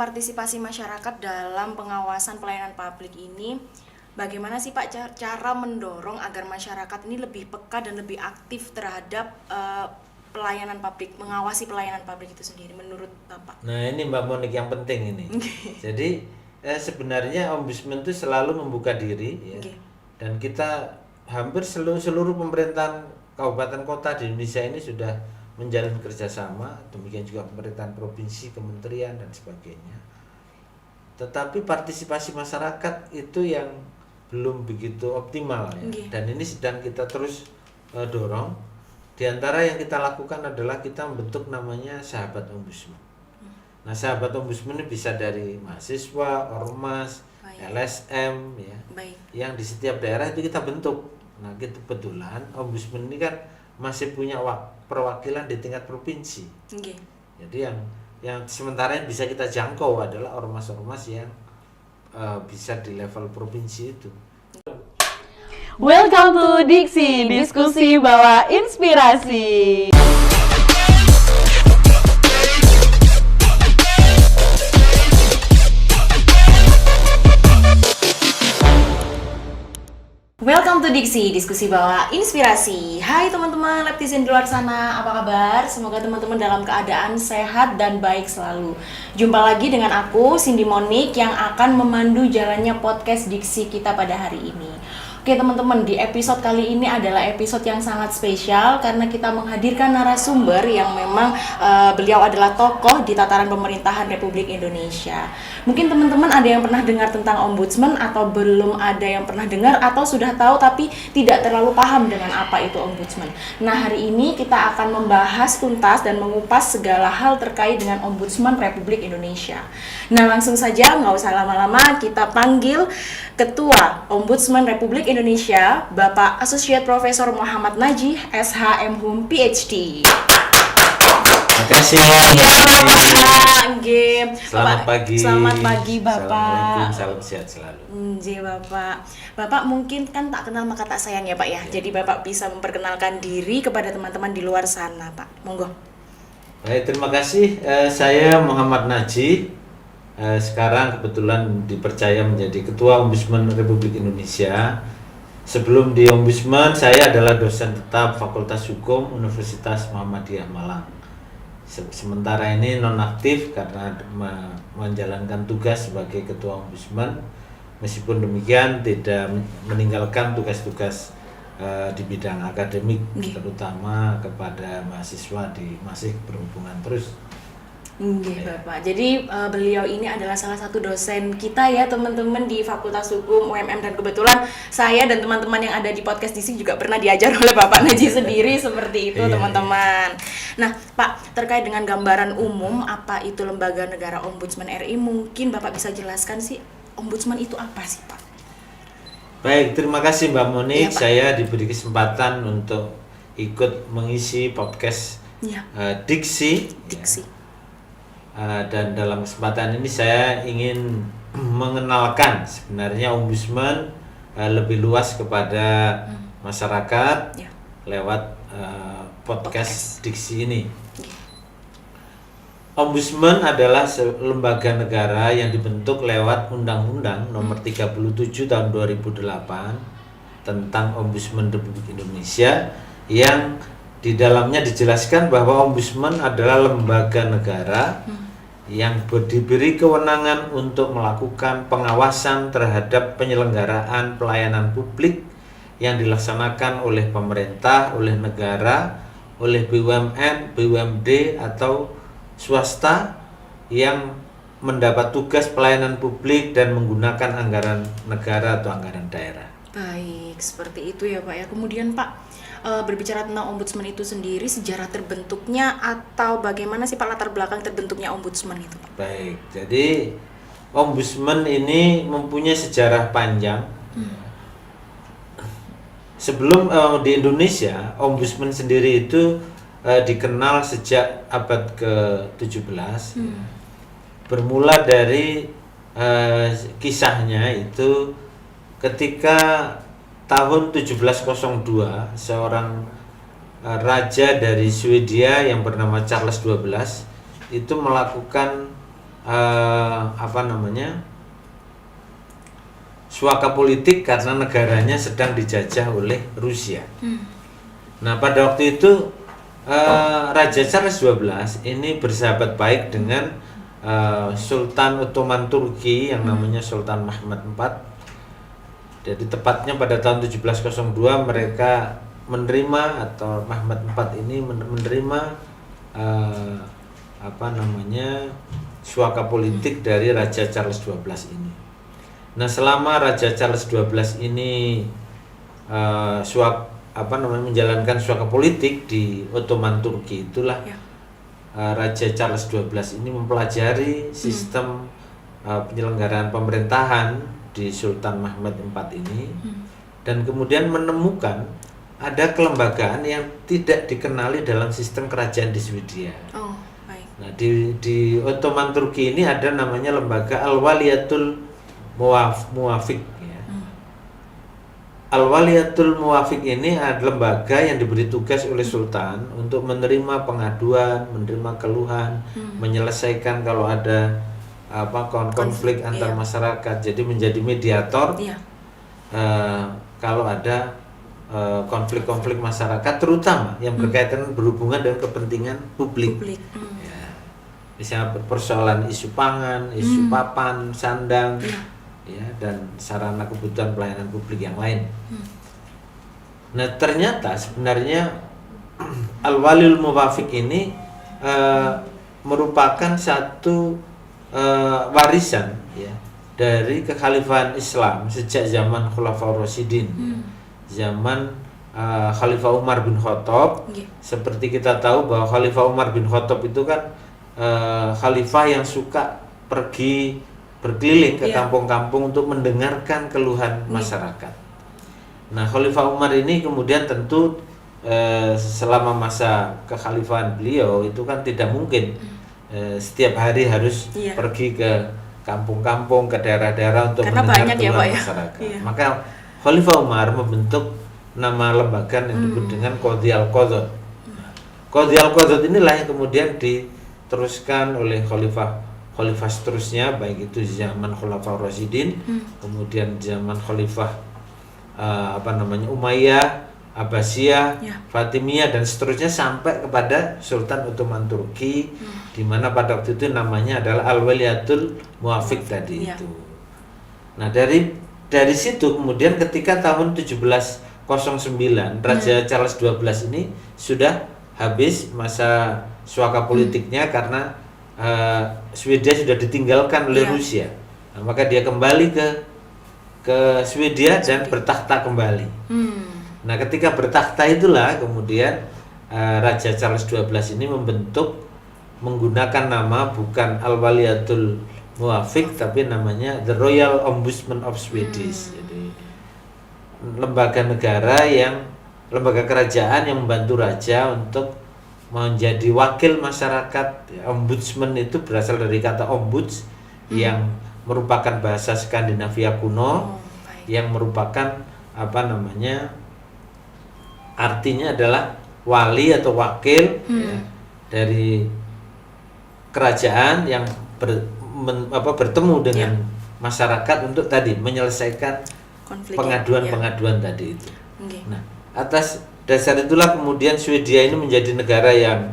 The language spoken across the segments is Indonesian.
Partisipasi masyarakat dalam pengawasan pelayanan publik ini, bagaimana sih Pak cara mendorong agar masyarakat ini lebih peka dan lebih aktif terhadap pelayanan publik, mengawasi pelayanan publik itu sendiri menurut Bapak? Nah ini Mbak Monik yang penting ini. Jadi sebenarnya Ombudsman itu selalu membuka diri ya. Dan kita hampir seluruh pemerintahan kabupaten kota di Indonesia ini sudah menjalin kerjasama, demikian juga pemerintahan provinsi, kementerian dan sebagainya. Tetapi partisipasi masyarakat itu yang belum begitu optimal ya. Dan ini sedang kita terus dorong. Di antara yang kita lakukan adalah kita membentuk namanya Sahabat Ombudsman. Nah, Sahabat Ombudsman ini bisa dari mahasiswa, ormas, LSM ya. Yang di setiap daerah itu kita bentuk. Nah, kebetulan Ombudsman ini kan masih punya perwakilan di tingkat provinsi. Jadi yang sementara yang bisa kita jangkau adalah ormas-ormas yang bisa di level provinsi itu. Welcome to Diksi, diskusi bawa inspirasi. Welcome to Diksi, diskusi bawa inspirasi. Hai teman-teman Leptisian di luar sana, apa kabar? Semoga teman-teman dalam keadaan sehat dan baik selalu. Jumpa lagi dengan aku, Cindy Monik, yang akan memandu jalannya podcast Diksi kita pada hari ini. Oke teman-teman, di episode kali ini adalah episode yang sangat spesial karena kita menghadirkan narasumber yang memang beliau adalah tokoh di tataran pemerintahan Republik Indonesia. Mungkin teman-teman ada yang pernah dengar tentang Ombudsman atau belum ada yang pernah dengar atau sudah tahu tapi tidak terlalu paham dengan apa itu Ombudsman. Nah, hari ini kita akan membahas tuntas dan mengupas segala hal terkait dengan Ombudsman Republik Indonesia. Nah, langsung saja nggak usah lama-lama, kita panggil Ketua Ombudsman Republik Indonesia, Bapak Associate Profesor Muhammad Najih, SH MHum PhD. Terima kasih. Selamat pagi. Selamat pagi Bapak. Assalamualaikum, salam sehat selalu. Bapak. Bapak mungkin kan tak kenal maka tak sayang ya Pak ya. Jadi Bapak bisa memperkenalkan diri kepada teman-teman di luar sana Pak. Monggo. Baik, terima kasih. Saya Muhammad Najih. Sekarang kebetulan dipercaya menjadi Ketua Ombudsman Republik Indonesia. Sebelum di Ombudsman, saya adalah dosen tetap Fakultas Hukum Universitas Muhammadiyah Malang. Sementara ini nonaktif karena menjalankan tugas sebagai Ketua Ombudsman. Meskipun demikian tidak meninggalkan tugas-tugas di bidang akademik, terutama kepada mahasiswa masih berhubungan terus. Bapak. Jadi beliau ini adalah salah satu dosen kita ya teman-teman di Fakultas Hukum UMM, dan kebetulan saya dan teman-teman yang ada di podcast di sini juga pernah diajar oleh Bapak Najih sendiri seperti itu teman-teman. Nah Pak, terkait dengan gambaran umum apa itu Lembaga Negara Ombudsman RI, mungkin Bapak bisa jelaskan sih Ombudsman itu apa sih Pak? Baik, terima kasih Mbak Monik. Saya diberi kesempatan untuk ikut mengisi podcast Diksi. Dan dalam kesempatan ini saya ingin mengenalkan sebenarnya Ombudsman lebih luas kepada masyarakat lewat podcast Diksi ini. Ombudsman adalah lembaga negara yang dibentuk lewat Undang-Undang Nomor 37 Tahun 2008 tentang Ombudsman Republik Indonesia, yang di dalamnya dijelaskan bahwa Ombudsman adalah lembaga negara yang diberi kewenangan untuk melakukan pengawasan terhadap penyelenggaraan pelayanan publik yang dilaksanakan oleh pemerintah, oleh negara, oleh BUMN, BUMD atau swasta yang mendapat tugas pelayanan publik dan menggunakan anggaran negara atau anggaran daerah. Baik, seperti itu ya Pak ya. Kemudian Pak, berbicara tentang Ombudsman itu sendiri, sejarah terbentuknya atau bagaimana sih Pak latar belakang terbentuknya Ombudsman itu Pak? Baik, jadi Ombudsman ini mempunyai sejarah panjang. Sebelum di Indonesia, Ombudsman sendiri itu dikenal sejak abad ke-17. Bermula dari kisahnya itu ketika tahun 1702 seorang raja dari Swedia yang bernama Charles XII itu melakukan suaka politik karena negaranya sedang dijajah oleh Rusia. Nah, pada waktu itu Raja Charles XII ini bersahabat baik dengan Sultan Ottoman Turki yang namanya Sultan Mehmed IV. Jadi tepatnya pada tahun 1702 mereka menerima, atau Mehmed IV ini menerima suaka politik dari Raja Charles XII ini. Nah, selama Raja Charles XII ini menjalankan suaka politik di Ottoman Turki, itulah Raja Charles XII ini mempelajari sistem penyelenggaraan pemerintahan di Sultan Mehmed IV ini, dan kemudian menemukan ada kelembagaan yang tidak dikenali dalam sistem kerajaan di Swedia. Oh, baik. Nah, di Ottoman Turki ini ada namanya lembaga Al-Waliyatul Muwafiq. Al-Waliyatul Muwafiq ini adalah lembaga yang diberi tugas oleh Sultan untuk menerima pengaduan, menerima keluhan, menyelesaikan kalau ada konflik antar masyarakat. Jadi menjadi mediator kalau ada konflik-konflik masyarakat, terutama yang berkaitan berhubungan dengan kepentingan publik. Ya. Misalnya persoalan isu pangan, isu papan, sandang. Ya, dan sarana kebutuhan pelayanan publik yang lain. Nah, ternyata sebenarnya Al-Waliyul Muwafiq ini merupakan satu warisan ya dari kekhalifahan Islam sejak zaman Khulafaur Rasyidin, zaman Khalifah Umar bin Khattab. Seperti kita tahu bahwa Khalifah Umar bin Khattab itu kan khalifah yang suka pergi berkeliling ke kampung-kampung untuk mendengarkan keluhan masyarakat. Nah, Khalifah Umar ini kemudian tentu selama masa kekhalifahan beliau itu kan tidak mungkin setiap hari harus pergi ke kampung-kampung, ke daerah-daerah untuk mendengar keluhan masyarakat. Maka Khalifah Umar membentuk nama lembaga yang disebut dengan Qadhi Al-Qadhat. Qadhi Al-Qadhat inilah yang kemudian diteruskan oleh khalifah seterusnya, baik itu zaman Khulafaur Rasyidin, kemudian zaman Khalifah Umayyah, Abbasiyah, Fatimiyah, dan seterusnya sampai kepada Sultan Ottoman Turki, di mana pada waktu itu namanya adalah Al-Waliyatul Muwafiq tadi itu. Nah, dari situ kemudian ketika tahun 1709 Raja Charles XII ini sudah habis masa suaka politiknya karena Swedia sudah ditinggalkan oleh Rusia. Nah, maka dia kembali ke Swedia dan bertakhta kembali. Nah, ketika bertakhta itulah kemudian Raja Charles XII ini menggunakan nama bukan Al-Waliyatul Muwafiq, tapi namanya The Royal Ombudsman of Swedish. Jadi lembaga kerajaan yang membantu raja untuk menjadi wakil masyarakat. Ombudsman itu berasal dari kata ombuds yang merupakan bahasa Skandinavia kuno, yang merupakan artinya adalah wali atau wakil dari kerajaan yang bertemu dengan masyarakat untuk tadi menyelesaikan pengaduan-pengaduan tadi itu. Nah, atas dasar itulah kemudian Swedia ini menjadi negara yang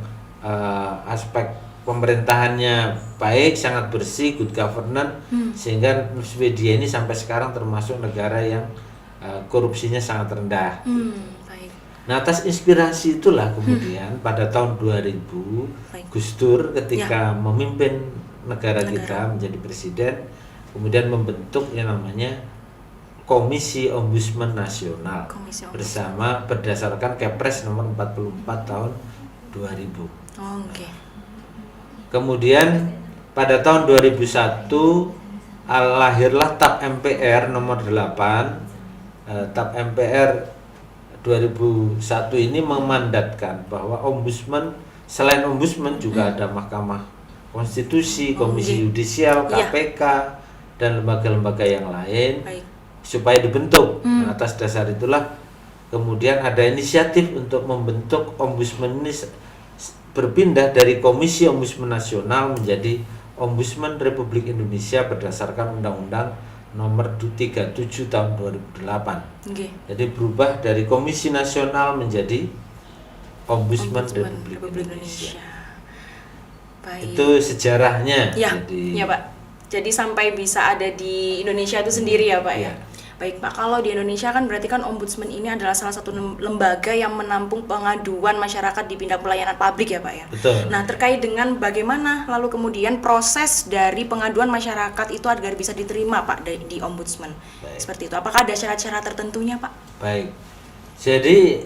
aspek pemerintahannya baik, sangat bersih, good governance, sehingga Swedia ini sampai sekarang termasuk negara yang korupsinya sangat rendah. Nah, atas inspirasi itulah kemudian pada tahun 2000 Gus Dur ketika memimpin negara kita menjadi presiden, kemudian membentuk yang namanya Komisi Ombudsman Nasional berdasarkan Kepres nomor 44 tahun 2000. Kemudian pada tahun 2001 lahirlah TAP MPR nomor 8. TAP MPR 2001 ini memandatkan bahwa ombudsman, selain ombudsman juga ada Mahkamah Konstitusi, Komisi Yudisial, KPK, dan lembaga-lembaga yang lain supaya dibentuk. Nah, atas dasar itulah kemudian ada inisiatif untuk membentuk ombudsman ini berpindah dari Komisi Ombudsman Nasional menjadi Ombudsman Republik Indonesia berdasarkan Undang-Undang Nomor 37 Tahun 2008. Oke. Jadi berubah dari Komisi Nasional menjadi Ombudsman Republik Indonesia. Baik. Itu sejarahnya. Ya, Jadi, ya Pak. Jadi sampai bisa ada di Indonesia itu sendiri ya Pak ya. Iya. Baik Pak, kalau di Indonesia kan berarti kan Ombudsman ini adalah salah satu lembaga yang menampung pengaduan masyarakat di bidang pelayanan publik ya Pak ya. Betul. Nah terkait dengan bagaimana lalu kemudian proses dari pengaduan masyarakat itu agar bisa diterima Pak di Ombudsman. Baik. Seperti itu. Apakah ada syarat-syarat tertentunya Pak? Baik. Jadi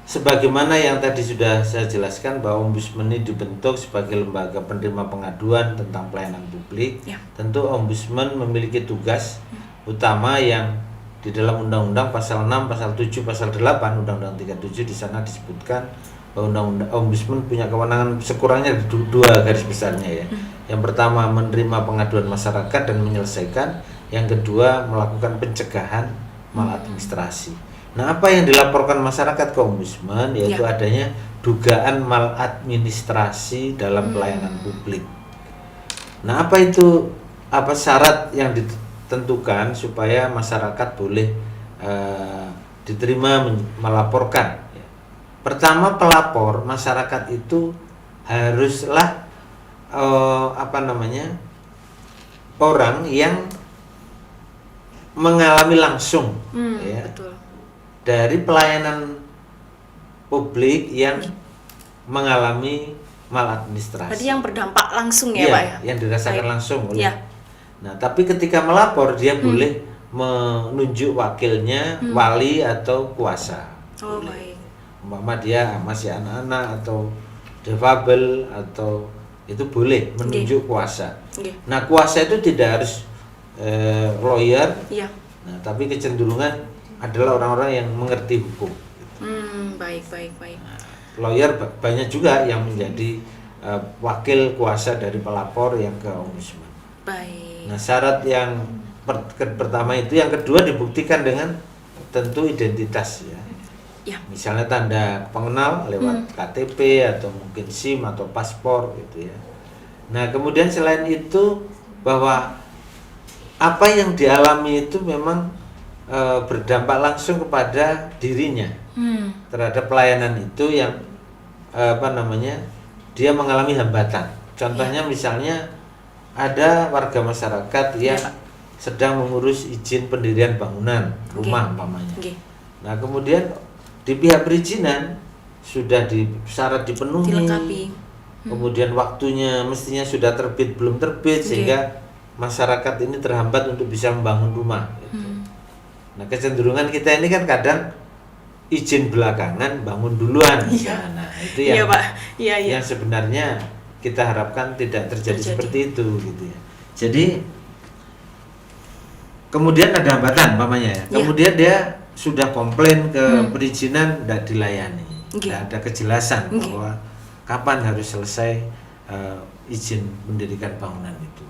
sebagaimana yang tadi sudah saya jelaskan bahwa Ombudsman ini dibentuk sebagai lembaga penerima pengaduan tentang pelayanan publik. Ya. Tentu Ombudsman memiliki tugas utama yang di dalam Undang-Undang Pasal 6, Pasal 7, Pasal 8 Undang-Undang 37 di sana disebutkan bahwa Undang-Undang Ombudsman punya kewenangan sekurangnya dua garis besarnya ya. Yang pertama menerima pengaduan masyarakat dan menyelesaikan. Yang kedua melakukan pencegahan maladministrasi. Nah, apa yang dilaporkan masyarakat ke Ombudsman yaitu adanya dugaan maladministrasi dalam pelayanan publik. Nah, apa itu syarat yang ditentukan supaya masyarakat boleh diterima melaporkan? Pertama, pelapor masyarakat itu haruslah orang yang mengalami langsung ya, Betul. dari pelayanan publik yang mengalami maladministrasi. Berarti yang berdampak langsung ya Iya, Pak ya? yang dirasakan Baik. langsung oleh. Iya. Nah, tapi ketika melapor dia boleh menunjuk wakilnya, wali atau kuasa. Oh Boleh. baik. Umpama dia masih anak-anak atau defabel atau itu boleh menunjuk kuasa. Oke. Nah, kuasa itu tidak harus lawyer. Iya. Nah, tapi kecenderungan adalah orang-orang yang mengerti hukum. Baik. Lawyer banyak juga yang menjadi wakil kuasa dari pelapor yang ke Ombudsman. Baik. Nah, syarat yang pertama itu, yang kedua dibuktikan dengan tentu identitas ya. Ya. Misalnya tanda pengenal lewat KTP atau mungkin SIM atau paspor gitu ya. Nah, kemudian selain itu bahwa apa yang dialami itu memang berdampak langsung kepada dirinya terhadap pelayanan itu yang dia mengalami hambatan. Contohnya misalnya ada warga masyarakat yang sedang mengurus izin pendirian bangunan rumah umpamanya. Nah, kemudian di pihak perizinan sudah syarat dipenuhi, Dilengkapi. kemudian waktunya mestinya sudah terbit belum terbit sehingga masyarakat ini terhambat untuk bisa membangun rumah gitu. Nah, kecenderungan kita ini kan kadang izin belakangan bangun duluan misalnya. Nah, itu yang Pak. Iya. yang sebenarnya kita harapkan tidak terjadi seperti itu gitu ya. Jadi kemudian ada hambatan umpamanya ya. Kemudian dia sudah komplain ke perizinan tidak dilayani. Tidak ada kejelasan bahwa kapan harus selesai izin mendirikan bangunan itu.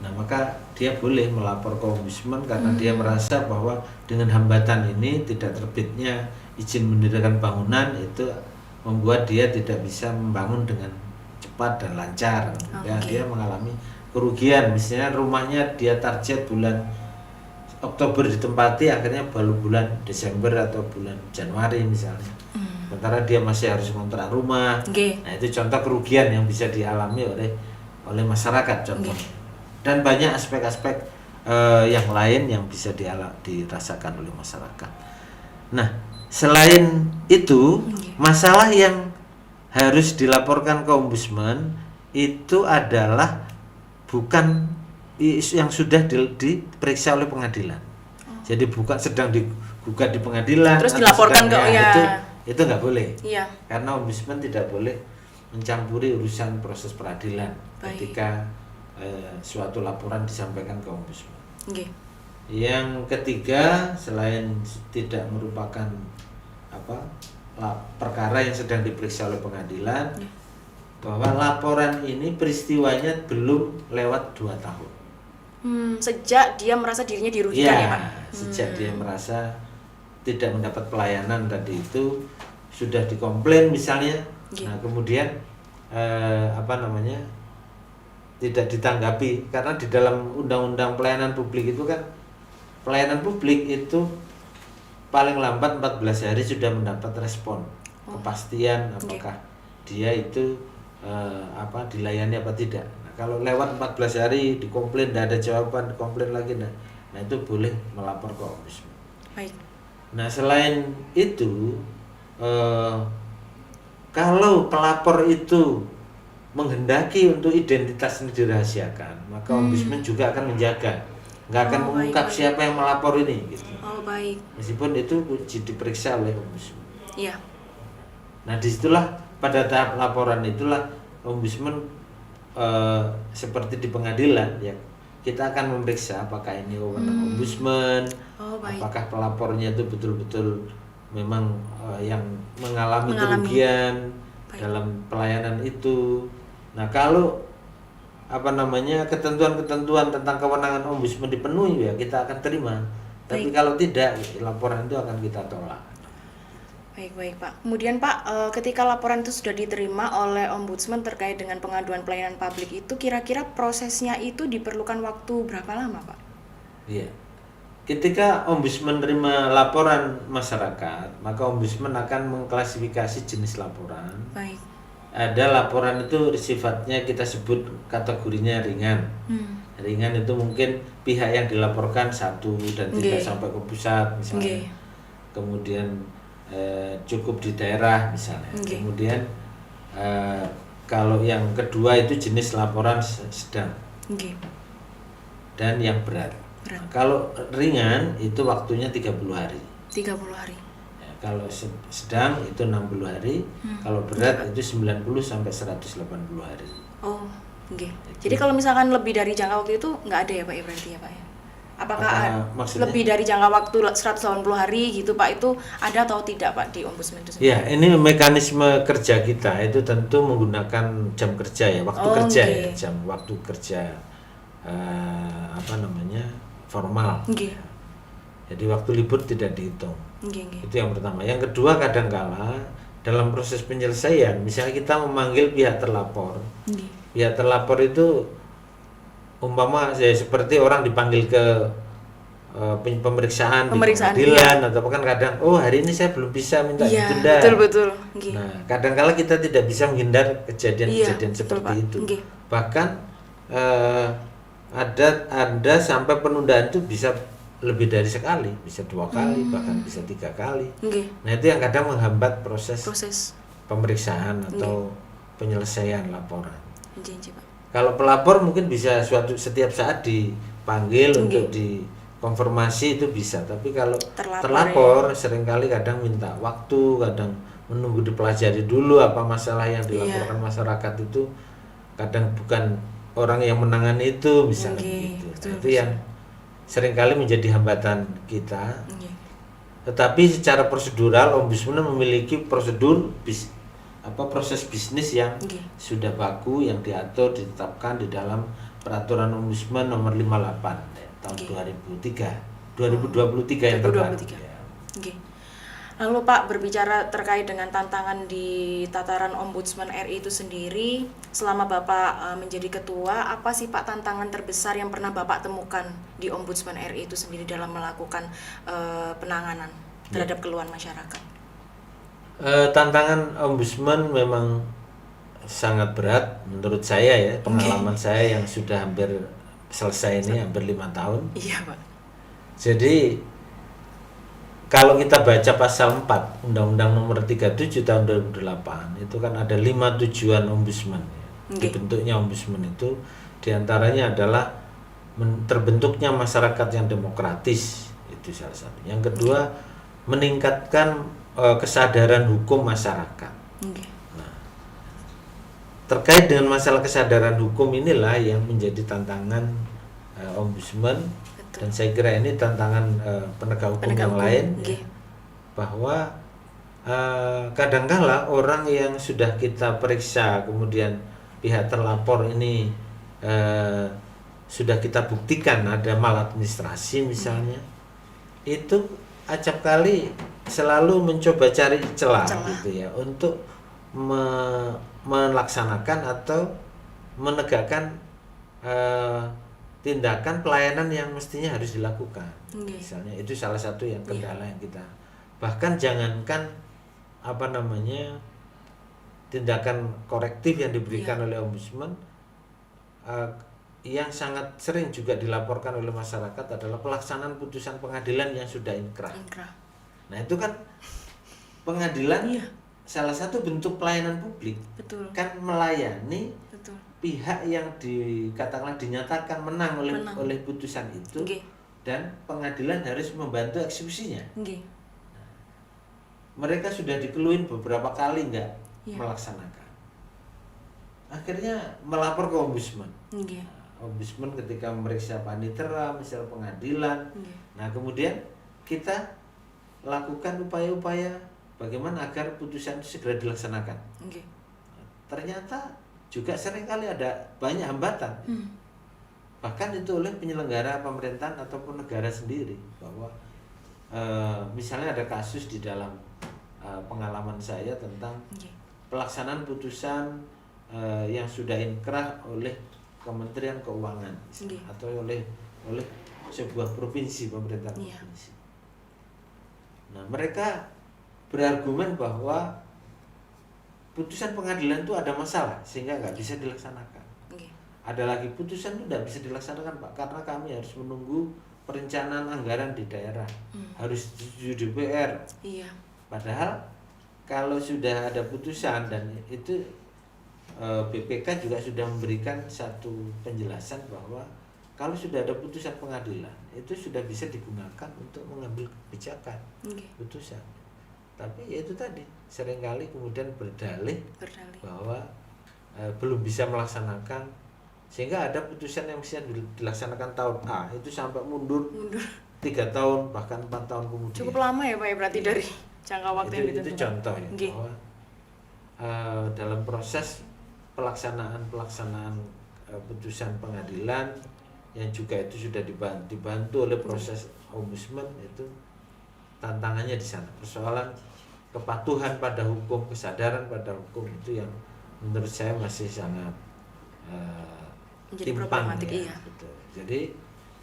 Nah, maka dia boleh melapor ke Ombudsman karena dia merasa bahwa dengan hambatan ini tidak terbitnya izin mendirikan bangunan itu membuat dia tidak bisa membangun dengan cepat dan lancar. Ya, dia mengalami kerugian. Misalnya rumahnya dia target bulan Oktober ditempati, akhirnya baru bulan Desember atau bulan Januari misalnya. Sementara dia masih harus ngontrak rumah. Nah, itu contoh kerugian yang bisa dialami oleh masyarakat contohnya. Dan banyak aspek-aspek yang lain yang bisa dirasakan oleh masyarakat. Nah, selain itu, masalah yang harus dilaporkan ke Ombudsman itu adalah bukan isu yang sudah diperiksa oleh pengadilan. Jadi bukan sedang digugat di pengadilan terus atau dilaporkan sedang, ke itu nggak boleh. Iya. Karena Ombudsman tidak boleh mencampuri urusan proses peradilan ketika suatu laporan disampaikan ke Ombudsman. Yang ketiga, selain tidak merupakan perkara yang sedang diperiksa oleh pengadilan, bahwa laporan ini peristiwanya belum lewat 2 tahun. Sejak dia merasa dirinya dirugikan ya Pak? Sejak dia merasa tidak mendapat pelayanan tadi itu, sudah dikomplain misalnya. Nah, kemudian tidak ditanggapi, karena di dalam undang-undang pelayanan publik itu kan pelayanan publik itu paling lambat 14 hari sudah mendapat respon, kepastian apakah dia itu dilayani apa tidak. Nah, kalau lewat 14 hari dikomplain tidak ada jawaban, dikomplain lagi, nah itu boleh melapor ke ombudsman. Baik. Nah selain itu kalau pelapor itu menghendaki untuk identitasnya dirahasiakan, maka ombudsman juga akan menjaga, nggak akan mengungkap siapa yang melapor ini gitu. Oh baik. Meskipun itu diperiksa oleh ombudsman. Iya. Nah disitulah pada tahap laporan itulah ombudsman seperti di pengadilan ya, kita akan memeriksa apakah ini wewenang ombudsman, apakah pelapornya itu betul-betul memang yang mengalami kerugian dalam pelayanan itu. Nah kalau ketentuan-ketentuan tentang kewenangan ombudsman dipenuhi ya kita akan terima. Tapi kalau tidak, laporan itu akan kita tolak. Baik Pak. Kemudian Pak, ketika laporan itu sudah diterima oleh ombudsman terkait dengan pengaduan pelayanan publik itu, kira-kira prosesnya itu diperlukan waktu berapa lama Pak? Iya. Ketika ombudsman menerima laporan masyarakat, maka ombudsman akan mengklasifikasi jenis laporan. Baik. Ada laporan itu sifatnya kita sebut kategorinya ringan. Ringan itu mungkin pihak yang dilaporkan satu dan tidak sampai ke pusat misalnya. Kemudian cukup di daerah misalnya. Kemudian kalau yang kedua itu jenis laporan sedang. Dan yang berat. Kalau ringan itu waktunya 30 hari. 30 hari. Ya, kalau sedang itu 60 hari, kalau berat itu 90 sampai 180 hari. Oh, jadi kalau misalkan lebih dari jangka waktu itu nggak ada ya Pak ya berarti ya Pak ya? Apakah lebih dari jangka waktu 180 hari gitu Pak, itu ada atau tidak Pak di ombudsman itu sendiri? Ya, ini mekanisme kerja kita itu tentu menggunakan jam kerja ya, waktu kerja ya, jam waktu kerja formal. Jadi waktu libur tidak dihitung. Itu yang pertama. Yang kedua, kadangkala dalam proses penyelesaian, misalnya kita memanggil pihak terlapor. Pihak terlapor itu umpama seperti orang dipanggil ke pemeriksaan di pengadilan atau kan kadang hari ini saya belum bisa minta ditunda. Betul. Nah, kadangkala kita tidak bisa menghindar kejadian-kejadian seperti itu. Bahkan ada sampai penundaan itu bisa lebih dari sekali, bisa 2 kali, bahkan bisa 3 kali. Nah itu yang kadang menghambat proses pemeriksaan atau penyelesaian laporan. Kalau pelapor mungkin bisa setiap saat dipanggil untuk dikonfirmasi itu bisa, tapi kalau terlapor seringkali kadang minta waktu, kadang menunggu dipelajari dulu apa masalah yang dilaporkan masyarakat itu, kadang bukan orang yang menangani itu misalnya gitu. Itu yang seringkali menjadi hambatan kita. Tetapi secara prosedural ombudsman memiliki prosedur proses bisnis yang sudah baku, yang diatur ditetapkan di dalam peraturan ombudsman nomor 58 tahun 2023 yang terbaru. Lalu Pak, berbicara terkait dengan tantangan di tataran Ombudsman RI itu sendiri, selama Bapak menjadi ketua, apa sih Pak tantangan terbesar yang pernah Bapak temukan di Ombudsman RI itu sendiri dalam melakukan penanganan terhadap keluhan masyarakat? Tantangan Ombudsman memang sangat berat menurut saya ya, pengalaman saya yang sudah hampir selesai ini, hampir 5 tahun. Iya Pak. Jadi kalau kita baca pasal 4 Undang-Undang Nomor 37 Tahun 2008 itu kan ada 5 tujuan ombudsman. Dibentuknya ombudsman itu diantaranya adalah terbentuknya masyarakat yang demokratis, itu salah satu. Yang kedua, meningkatkan kesadaran hukum masyarakat. Nah, terkait dengan masalah kesadaran hukum inilah yang menjadi tantangan ombudsman. Dan saya kira ini tantangan penegak hukum yang lain ya, bahwa kadangkala orang yang sudah kita periksa kemudian pihak terlapor ini sudah kita buktikan ada maladministrasi misalnya, itu acap kali selalu mencoba cari celah gitu ya untuk melaksanakan atau menegakkan eh, tindakan pelayanan yang mestinya harus dilakukan. Oke. Misalnya itu salah satu yang kendala yang kita, bahkan jangankan tindakan korektif yang diberikan oleh ombudsman, yang sangat sering juga dilaporkan oleh masyarakat adalah pelaksanaan putusan pengadilan yang sudah inkrah. Nah itu kan pengadilan salah satu bentuk pelayanan publik. Betul. Kan melayani Betul. pihak yang katakanlah dinyatakan menang oleh putusan itu, dan pengadilan harus membantu eksekusinya. Mereka sudah dikeluhin beberapa kali nggak melaksanakan, akhirnya melapor ke ombudsman. Ombudsman ketika memeriksa panitera, misal pengadilan, nah kemudian kita lakukan upaya-upaya bagaimana agar putusan itu segera dilaksanakan. Ternyata juga seringkali ada banyak hambatan, bahkan itu oleh penyelenggara pemerintahan ataupun negara sendiri, bahwa misalnya ada kasus di dalam pengalaman saya tentang pelaksanaan putusan yang sudah inkrah oleh Kementerian Keuangan atau oleh sebuah provinsi, pemerintahan provinsi. Nah mereka berargumen bahwa putusan pengadilan itu ada masalah sehingga nggak bisa dilaksanakan. Ada lagi putusan itu tidak bisa dilaksanakan Pak karena kami harus menunggu perencanaan anggaran di daerah, harus setuju DPR. Padahal kalau sudah ada putusan dan itu BPK juga sudah memberikan satu penjelasan bahwa kalau sudah ada putusan pengadilan itu sudah bisa digunakan untuk mengambil kebijakan putusan. Tapi ya itu tadi seringkali kemudian berdalih bahwa belum bisa melaksanakan, sehingga ada putusan yang bisa dilaksanakan tahun A itu sampai mundur 3 tahun bahkan 4 tahun kemudian. Cukup lama ya Pak ya berarti dari jangka waktu yang ditentukan. Itu contoh ya bahwa dalam proses pelaksanaan putusan pengadilan yang juga itu sudah dibantu oleh proses ombudsman, itu tantangannya di sana. Persoalan kepatuhan pada hukum, kesadaran pada hukum itu yang menurut saya masih sangat menjadi timpang problematik, ya. Betul. Jadi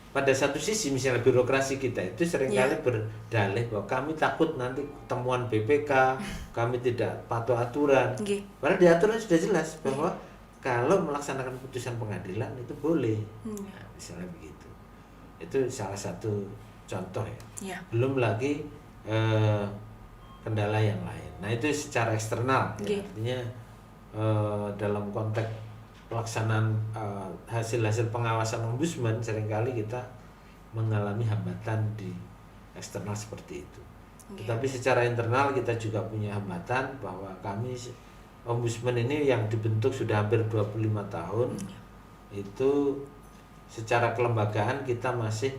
pada satu sisi misalnya birokrasi kita itu seringkali berdalih bahwa kami takut nanti temuan BPK, kami tidak patuh aturan. Padahal di aturan sudah jelas bahwa kalau melaksanakan putusan pengadilan itu boleh. Nah, misalnya begitu. Itu salah satu contoh ya. Belum lagi kendala yang lain. Nah itu secara eksternal, ya. Artinya dalam konteks pelaksanaan hasil-hasil pengawasan ombudsman seringkali kita mengalami hambatan di eksternal seperti itu. Tetapi secara internal kita juga punya hambatan bahwa kami ombudsman ini yang dibentuk sudah hampir 25 tahun, itu secara kelembagaan kita masih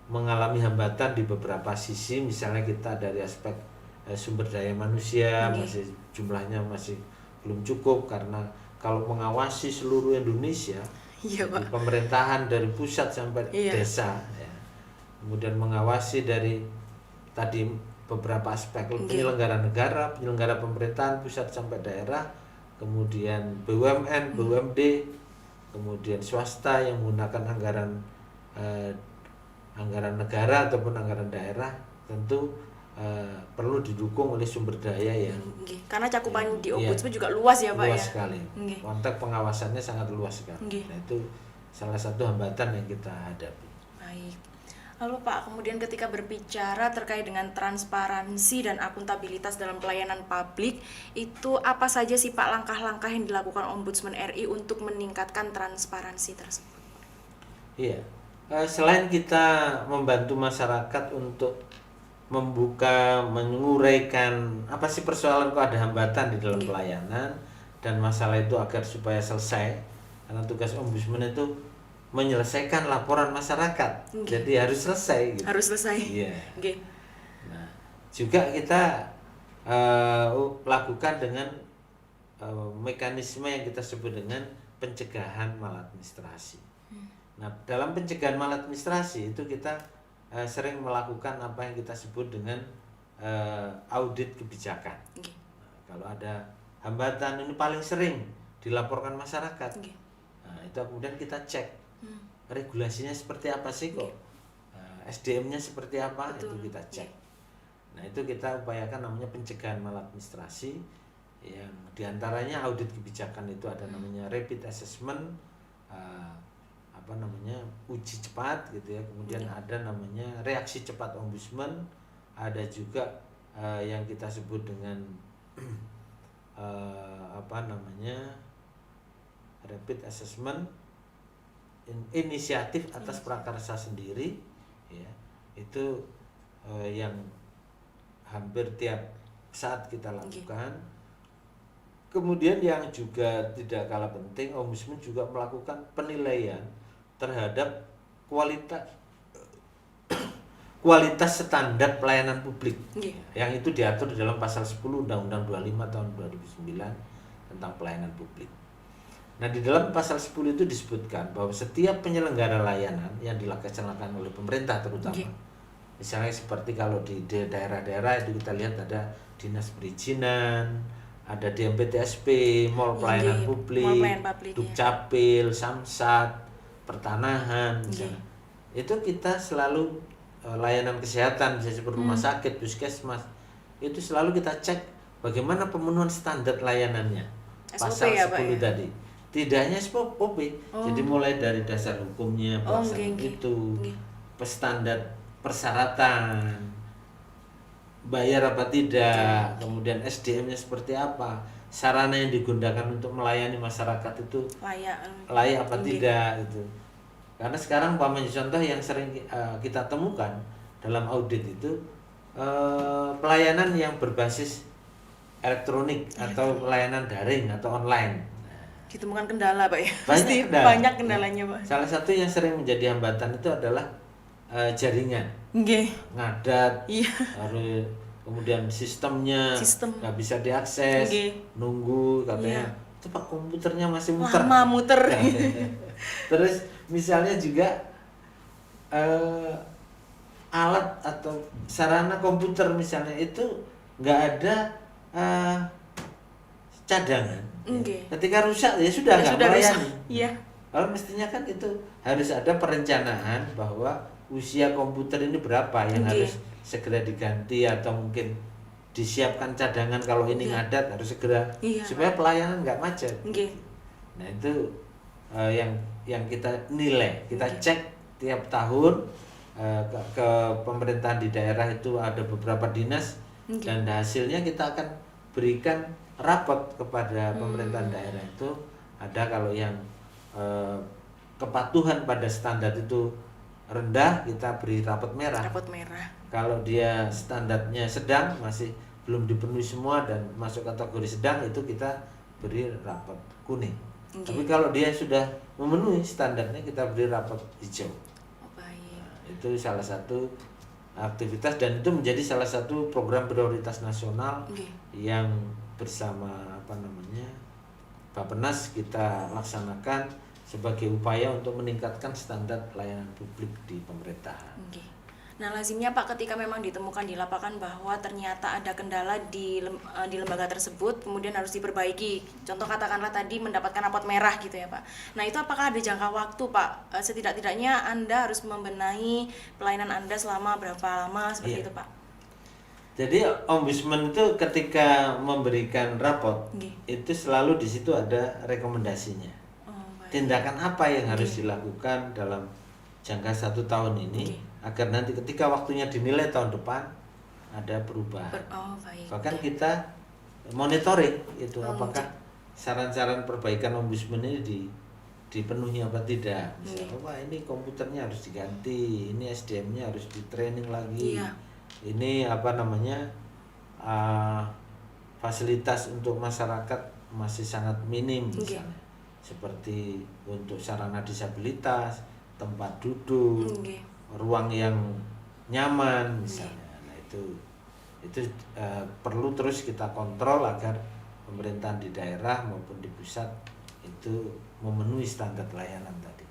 mengalami hambatan di beberapa sisi. Misalnya kita dari aspek sumber daya manusia masih jumlahnya masih belum cukup, karena kalau mengawasi seluruh Indonesia di pemerintahan dari pusat sampai desa ya, kemudian mengawasi dari tadi beberapa aspek penyelenggara negara, penyelenggara pemerintahan pusat sampai daerah, kemudian BUMN, BUMD, kemudian swasta yang menggunakan anggaran negara ataupun anggaran daerah, tentu perlu didukung oleh sumber daya yang karena cakupan di ombudsman juga luas ya Pak, luas sekali. Konteks pengawasannya sangat luas sekali. Nah itu salah satu hambatan yang kita hadapi. Baik. Lalu Pak, kemudian ketika berbicara terkait dengan transparansi dan akuntabilitas dalam pelayanan publik, itu apa saja sih Pak langkah-langkah yang dilakukan Ombudsman RI untuk meningkatkan transparansi tersebut? Iya, selain kita membantu masyarakat untuk membuka, menguraikan apa sih persoalan kok ada hambatan di dalam pelayanan dan masalah itu agar supaya selesai, karena tugas ombudsman itu menyelesaikan laporan masyarakat, jadi harus selesai. Gitu. Harus selesai. Iya. Nah, juga kita lakukan dengan mekanisme yang kita sebut dengan pencegahan maladministrasi. Nah, dalam pencegahan maladministrasi itu kita sering melakukan apa yang kita sebut dengan audit kebijakan. Nah, kalau ada hambatan, ini paling sering dilaporkan masyarakat. Nah, itu kemudian kita cek regulasinya seperti apa sih kok, SDM-nya seperti apa. Betul. Itu kita cek. Nah, itu kita upayakan namanya pencegahan maladministrasi, yang diantaranya audit kebijakan itu ada namanya rapid assessment, uji cepat gitu ya, kemudian ada namanya reaksi cepat ombudsman, ada juga yang kita sebut dengan rapid assessment inisiatif atas prakarsa sendiri ya, itu yang hampir tiap saat kita lakukan. Kemudian yang juga tidak kalah penting, ombudsman juga melakukan penilaian terhadap kualitas standar pelayanan publik, yang itu diatur di dalam pasal 10 Undang-Undang 25 tahun 2009 tentang pelayanan publik. Nah, di dalam pasal 10 itu disebutkan bahwa setiap penyelenggara layanan yang dilaksanakan oleh pemerintah terutama, misalnya seperti kalau di daerah-daerah itu kita lihat ada dinas perizinan, ada DMPTSP, mall pelayanan publik, Dukcapil, Samsat, pertanahan misalnya. Itu kita selalu layanan kesehatan, misalnya seperti rumah sakit, puskesmas, itu selalu kita cek bagaimana pemenuhan standar layanannya. Pasal 10 tadi. Tidak hanya SOP, jadi mulai dari dasar hukumnya, pelaksanaan itu, standar persyaratan, bayar apa tidak, kemudian SDM-nya seperti apa, sarana yang digunakan untuk melayani masyarakat itu layak apa tidak itu. Karena sekarang contoh yang sering kita temukan dalam audit itu pelayanan yang berbasis elektronik atau pelayanan daring atau online. Ditemukan kendala, Pak ya. Banyak kendalanya, Pak. Salah satu yang sering menjadi hambatan itu adalah jaringan. Ngadat. Harus kemudian sistemnya nggak bisa diakses, nunggu katanya. Itu Pak, komputernya masih muter. Lama muter. Terus misalnya juga alat atau sarana komputer misalnya itu nggak ada cadangan. Ketika rusak ya sudah nggak melayani. Kalau mestinya kan itu harus ada perencanaan bahwa usia komputer ini berapa yang harus segera diganti, atau mungkin disiapkan cadangan kalau ini ngadat harus segera supaya pelayanan nggak macet. Nah, itu yang kita nilai, kita cek tiap tahun ke pemerintahan di daerah itu ada beberapa dinas, dan hasilnya kita akan berikan rapot kepada pemerintahan daerah itu. Ada kalau yang kepatuhan pada standar itu rendah, kita beri rapot merah. Kalau dia standarnya sedang, masih belum dipenuhi semua dan masuk kategori sedang, itu kita beri rapot kuning. Tapi kalau dia sudah memenuhi standarnya, kita beri rapot hijau. Nah, itu salah satu aktivitas, dan itu menjadi salah satu program prioritas nasional yang bersama Bappenas kita laksanakan sebagai upaya untuk meningkatkan standar pelayanan publik di pemerintahan. Nah, lazimnya Pak, ketika memang ditemukan di lapangan bahwa ternyata ada kendala di lembaga tersebut, kemudian harus diperbaiki. Contoh katakanlah tadi mendapatkan rapot merah gitu ya Pak. Nah, itu apakah ada jangka waktu Pak? Setidak-tidaknya Anda harus membenahi pelayanan Anda selama berapa lama seperti itu Pak? Jadi ombudsman itu ketika memberikan rapot, itu selalu di situ ada rekomendasinya. Tindakan apa yang harus dilakukan dalam jangka 1 tahun ini, agar nanti ketika waktunya dinilai tahun depan ada perubahan. Bahkan kita monitoring itu apakah saran-saran perbaikan ombudsman ini dipenuhi apa tidak. Misalnya, wah ini komputernya harus diganti, ini SDM-nya harus di training lagi, ini fasilitas untuk masyarakat masih sangat minim misalnya, seperti untuk sarana disabilitas, tempat duduk, ruang yang nyaman misalnya. Nah, itu perlu terus kita kontrol agar pemerintahan di daerah maupun di pusat itu memenuhi standar layanan tadi.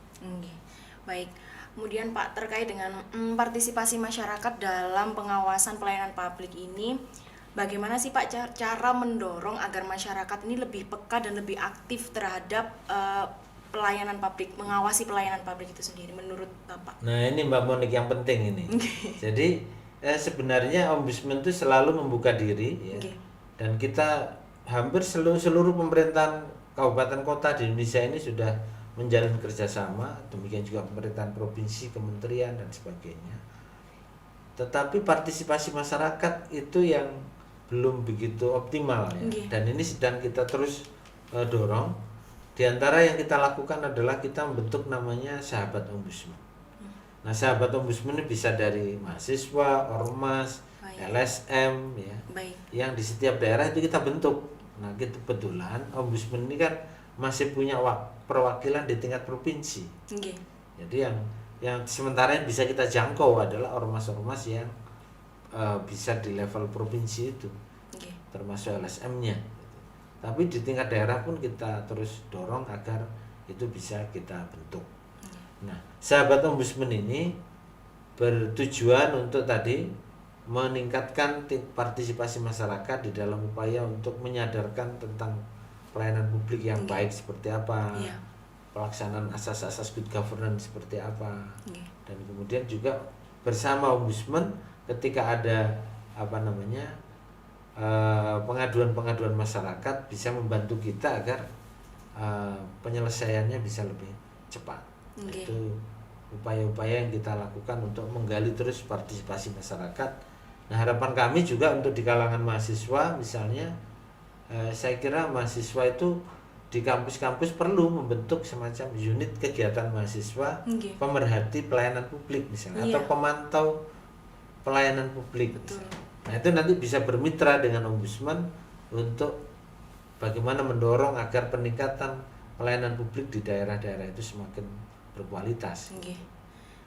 Baik. Kemudian Pak, terkait dengan partisipasi masyarakat dalam pengawasan pelayanan publik ini, bagaimana sih Pak cara mendorong agar masyarakat ini lebih peka dan lebih aktif terhadap pelayanan publik, mengawasi pelayanan publik itu sendiri menurut Bapak? Nah ini Mbak Monik yang penting ini. Jadi sebenarnya ombudsman itu selalu membuka diri ya. Dan kita hampir seluruh pemerintahan kabupaten kota di Indonesia ini sudah menjalin kerjasama, demikian juga pemerintahan provinsi, kementerian dan sebagainya. Tetapi partisipasi masyarakat itu yang belum begitu optimal ya. Dan ini sedang kita terus dorong. Di antara yang kita lakukan adalah kita membentuk namanya Sahabat Ombudsman. Nah, Sahabat Ombudsman ini bisa dari mahasiswa, ormas, LSM ya. Yang di setiap daerah itu kita bentuk. Nah, kebetulan Ombudsman ini kan masih punya perwakilan di tingkat provinsi. Jadi yang sementara yang bisa kita jangkau adalah ormas-ormas yang bisa di level provinsi itu. Termasuk LSM-nya. Tapi di tingkat daerah pun kita terus dorong agar itu bisa kita bentuk. Nah, Sahabat Ombudsman ini bertujuan untuk tadi meningkatkan partisipasi masyarakat di dalam upaya untuk menyadarkan tentang pelayanan publik yang baik seperti apa, pelaksanaan asas-asas good governance seperti apa, dan kemudian juga bersama Ombudsman ketika ada pengaduan-pengaduan masyarakat bisa membantu kita agar penyelesaiannya bisa lebih cepat. Itu upaya-upaya yang kita lakukan untuk menggali terus partisipasi masyarakat. Nah, harapan kami juga untuk di kalangan mahasiswa misalnya, saya kira mahasiswa itu di kampus-kampus perlu membentuk semacam unit kegiatan mahasiswa pemerhati pelayanan publik misalnya, atau pemantau pelayanan publik. Nah, itu nanti bisa bermitra dengan Ombudsman untuk bagaimana mendorong agar peningkatan pelayanan publik di daerah-daerah itu semakin berkualitas.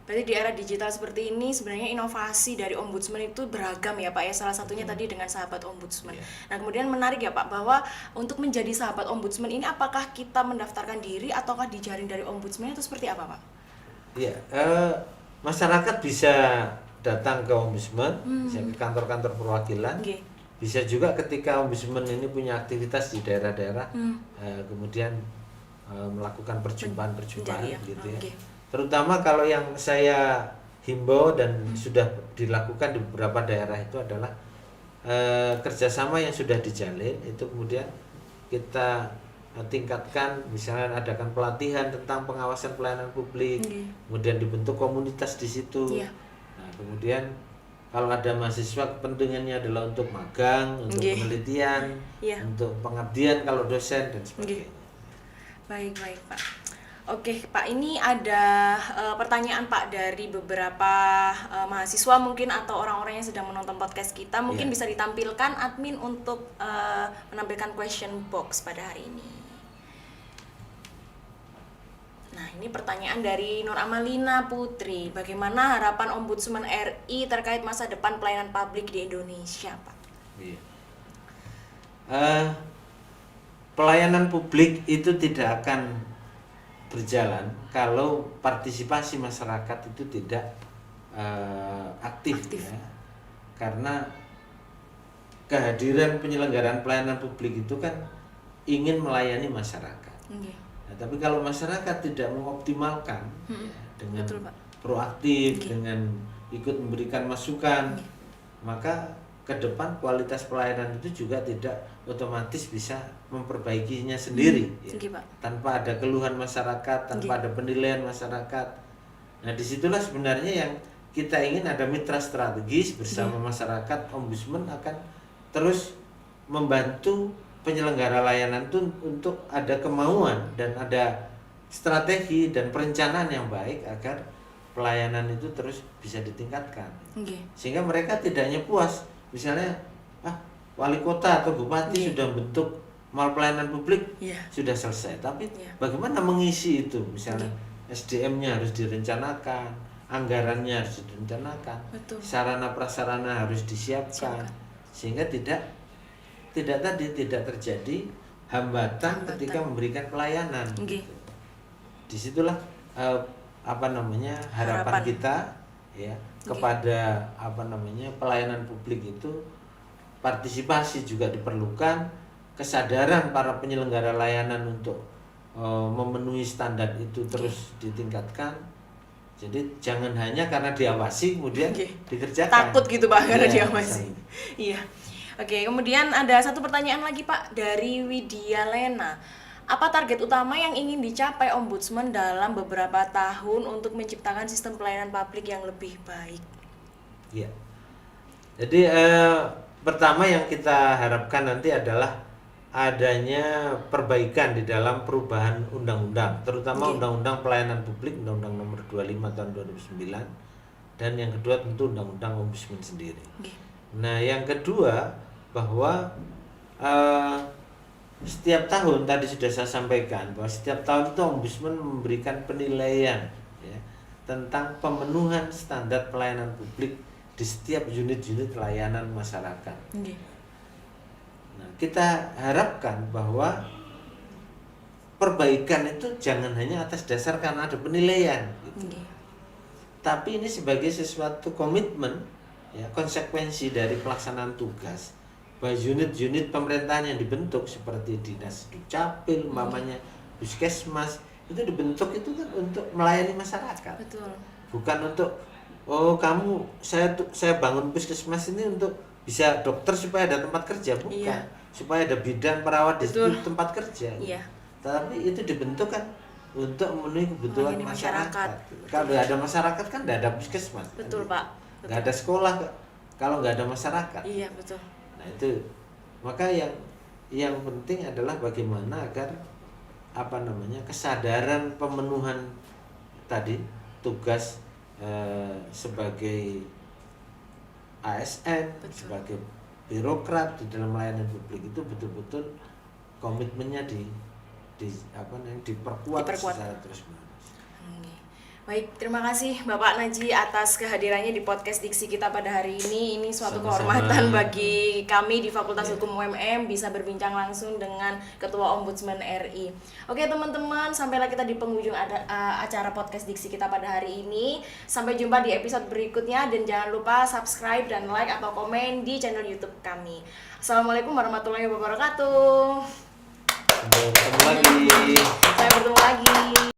Berarti di era digital seperti ini sebenarnya inovasi dari Ombudsman itu beragam ya Pak ya, salah satunya tadi dengan Sahabat Ombudsman. Nah, kemudian menarik ya Pak bahwa untuk menjadi Sahabat Ombudsman ini apakah kita mendaftarkan diri ataukah dijaring dari Ombudsman itu seperti apa Pak? Iya, masyarakat bisa datang ke Ombudsman, bisa ke kantor-kantor perwakilan, bisa juga ketika Ombudsman ini punya aktivitas di daerah-daerah, kemudian melakukan perjumpaan-perjumpaan gitu ya. Terutama kalau yang saya himbau dan sudah dilakukan di beberapa daerah itu adalah kerjasama yang sudah dijalin itu kemudian kita tingkatkan, misalnya adakan pelatihan tentang pengawasan pelayanan publik, kemudian dibentuk komunitas di situ. Nah, kemudian kalau ada mahasiswa kepentingannya adalah untuk magang, untuk penelitian, untuk pengabdian kalau dosen dan sebagainya. Baik Pak. Oke Pak, ini ada pertanyaan Pak dari beberapa mahasiswa mungkin atau orang-orang yang sedang menonton podcast kita. Mungkin bisa ditampilkan admin untuk menampilkan question box pada hari ini. Nah, ini pertanyaan dari Nur Amalina Putri. Bagaimana harapan Ombudsman RI terkait masa depan pelayanan publik di Indonesia, Pak? Pelayanan publik itu tidak akan berjalan kalau partisipasi masyarakat itu tidak aktif. Ya. Karena kehadiran penyelenggaraan pelayanan publik itu kan ingin melayani masyarakat. Nah, tapi kalau masyarakat tidak mengoptimalkan dengan proaktif, dengan ikut memberikan masukan, maka ke depan kualitas pelayanan itu juga tidak otomatis bisa memperbaikinya sendiri, tanpa ada keluhan masyarakat, tanpa ada penilaian masyarakat. Nah, disitulah sebenarnya yang kita ingin ada mitra strategis bersama masyarakat. Ombudsman akan terus membantu penyelenggara layanan itu untuk ada kemauan dan ada strategi dan perencanaan yang baik agar pelayanan itu terus bisa ditingkatkan. Sehingga mereka tidak hanya puas, misalnya wali kota atau bupati sudah bentuk mal pelayanan publik sudah selesai, tapi bagaimana mengisi itu, misalnya SDM-nya harus direncanakan, anggarannya harus direncanakan, sarana prasarana harus disiapkan, sehingga tidak terjadi hambatan ketika memberikan pelayanan. Disitulah harapan kita ya kepada pelayanan publik itu, partisipasi juga diperlukan, kesadaran para penyelenggara layanan untuk memenuhi standar itu terus ditingkatkan. Jadi jangan hanya karena diawasi kemudian dikerjakan. Takut gitu Pak karena Ya, diawasi. misalnya. Iya. Oke, kemudian ada satu pertanyaan lagi Pak dari Widya Lena. Apa target utama yang ingin dicapai Ombudsman dalam beberapa tahun untuk menciptakan sistem pelayanan publik yang lebih baik? Ya. Jadi pertama yang kita harapkan nanti adalah adanya perbaikan di dalam perubahan undang-undang, terutama Undang-Undang Pelayanan Publik, Undang-Undang Nomor 25 Tahun 2009, dan yang kedua tentu Undang-Undang Ombudsman sendiri. Nah, yang kedua bahwa setiap tahun tadi sudah saya sampaikan bahwa setiap tahun itu Ombudsman memberikan penilaian ya, tentang pemenuhan standar pelayanan publik di setiap unit-unit layanan masyarakat. Nah, kita harapkan bahwa perbaikan itu jangan hanya atas dasar karena ada penilaian, gitu. Tapi ini sebagai sesuatu komitmen, ya, konsekuensi dari pelaksanaan tugas bahwa unit-unit pemerintahan yang dibentuk seperti dinas dukcapil, umpamanya puskesmas itu dibentuk itu kan untuk melayani masyarakat. Betul. Bukan untuk saya bangun puskesmas ini untuk bisa dokter supaya ada tempat kerja, bukan. Supaya ada bidan perawat di tempat kerja. Iya. Tapi itu dibentuk kan untuk memenuhi kebutuhan masyarakat. Kalau nggak ada masyarakat kan nggak ada puskesmas. Betul kan? Pak. Nggak ada sekolah kalau nggak ada masyarakat. Iya betul. Nah itu maka yang penting adalah bagaimana agar kesadaran pemenuhan tadi tugas sebagai ASN, sebagai birokrat di dalam melayani publik itu betul-betul komitmennya diperkuat secara terus-menerus. Baik, terima kasih Bapak Naji atas kehadirannya di podcast Diksi kita pada hari ini. Ini suatu kehormatan bagi kami di Fakultas Hukum UMM bisa berbincang langsung dengan Ketua Ombudsman RI. Oke teman-teman, sampailah kita di penghujung acara podcast Diksi kita pada hari ini. Sampai jumpa di episode berikutnya dan jangan lupa subscribe dan like atau komen di channel YouTube kami. Assalamualaikum warahmatullahi wabarakatuh. Sampai bertemu lagi. Sampai bertemu lagi.